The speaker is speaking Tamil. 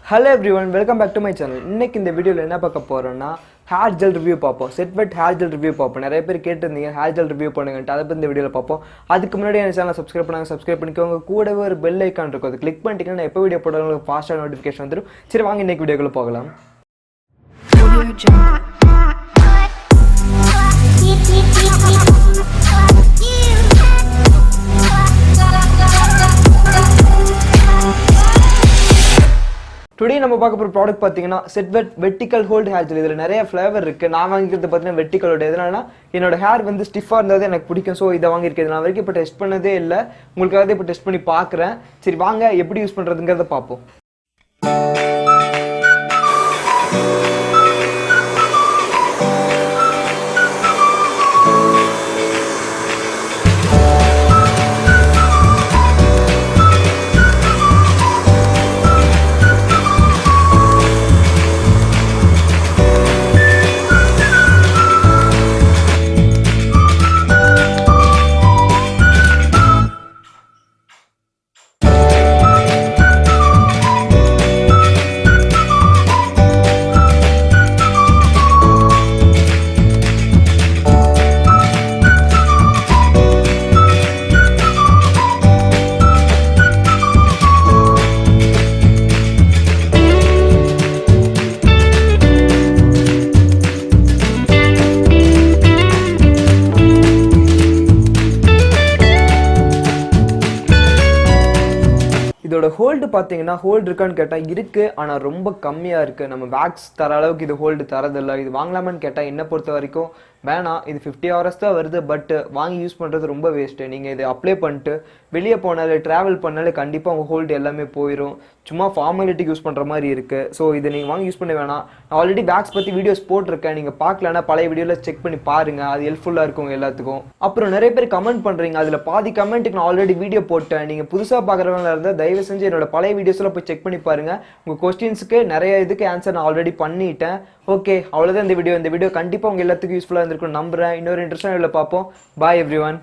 Hello everyone, welcome back to my channel. இன்னைக்கு இந்த வீடியோல என்ன பார்க்க போறோம்னா ஹேர் ஜெல் ரிவ்யூ பார்ப்போம். SetWet ஹேர் ஜெல் ரிவ்யூ பார்ப்போம். நிறைய பேர் கேட்டிருந்தீங்க ஹேர் ஜெல் ரிவ்யூ பண்ணுங்கன்ட்டு. அதை பத்தி இந்த வீடியோல பார்ப்போம். அதுக்கு முன்னாடி என் சேனலை சப்ஸ்கிரைப் பண்ணிக்கோங்க. கூடவே ஒரு பெல் ஐகான் இருக்கும். அதை கிளிக் பண்ணிட்டீங்கன்னா நான் எப்போ வீடியோ போட்டாலும் உங்களுக்கு ஃபாஸ்ட்டாக நோட்டிஃபிகேஷன் வந்துடும். சரி வாங்க இன்னைக்கு வீடியோக்குள்ள போகலாம். டுடே நம்ம பார்க்க போகிற ப்ராடக்ட் பார்த்தீங்கன்னா SetWet vertical hold hair gel. இதில் நிறைய ஃப்ளேவர் இருக்குது. நான் வாங்கிக்கிறது பார்த்தீங்கன்னா வெர்டிக்கலோட. எதனால என்னோட ஹேர் வந்து ஸ்டிஃபாக இருந்தால் எனக்கு பிடிக்கும். ஸோ இதை வாங்கியிருக்கேன். நான் வரைக்கும் இப்போ டெஸ்ட் பண்ணதே இல்லை. உங்களுக்காக இப்போ டெஸ்ட் பண்ணி பார்க்குறேன். சரி வாங்க எப்படி யூஸ் பண்ணுறதுங்கிறத பார்ப்போம். இதோட ஹோல்டு பார்த்தீங்கன்னா ஹோல்டு இருக்கான்னு கேட்டால் இருக்குது, ஆனால் ரொம்ப கம்மியாக இருக்குது. நம்ம வேக்ஸ் தர அளவுக்கு இது ஹோல்டு தரதில்லை. இது வாங்கலாமான்னு கேட்டால் என்னை பொறுத்த வரைக்கும் வேணாம். இது 50 hours தான் வருது. பட் வாங்கி யூஸ் பண்ணுறது ரொம்ப வேஸ்ட்டு. நீங்கள் இதை அப்ளை பண்ணிட்டு வெளியே போனாலே ட்ராவல் பண்ணாலே கண்டிப்பாக உங்கள் ஹோல்டு எல்லாமே போயிடும். சும்மா ஃபார்மாலிட்டிக்கு யூஸ் பண்ணுற மாதிரி இருக்குது. ஸோ இதை நீங்கள் வாங்கி யூஸ் பண்ண வேணாம். நான் ஆல்ரெடி வேக்ஸ் பற்றி வீடியோஸ் போட்டிருக்கேன். நீங்கள் பார்க்கலன்னா பழைய வீடியோவில் செக் பண்ணி பாருங்கள். அது ஹெல்ப்ஃபுல்லாக இருக்கும் எல்லாத்துக்கும். அப்புறம் நிறைய பேர் கமெண்ட் பண்ணுறீங்க. அதில் பாதி கமெண்ட்டுக்கு நான் ஆல்ரெடி வீடியோ போட்டேன். நீங்கள் புதுசாக பார்க்குறவங்களா இருந்தால் தயவு செஞ்சு என்னோட பழைய வீடியோஸில் போய் செக் பண்ணி பாருங்கள். உங்கள் கொஸ்டின்ஸுக்கு நிறைய இதுக்கு ஆன்சர் நான் ஆல்ரெடி பண்ணிட்டேன். ஓகே, அவ்வளோதான் இந்த வீடியோ. இந்த வீடியோ கண்டிப்பாக உங்கள் எல்லாத்துக்கும் யூஸ்ஃபுல்லாக இருந்திருக்கும் நம்புகிறேன். இன்னொரு இன்ட்ரெஸ்டான வீடியோவில் பார்ப்போம். பாய் எவ்ரி ஒன்.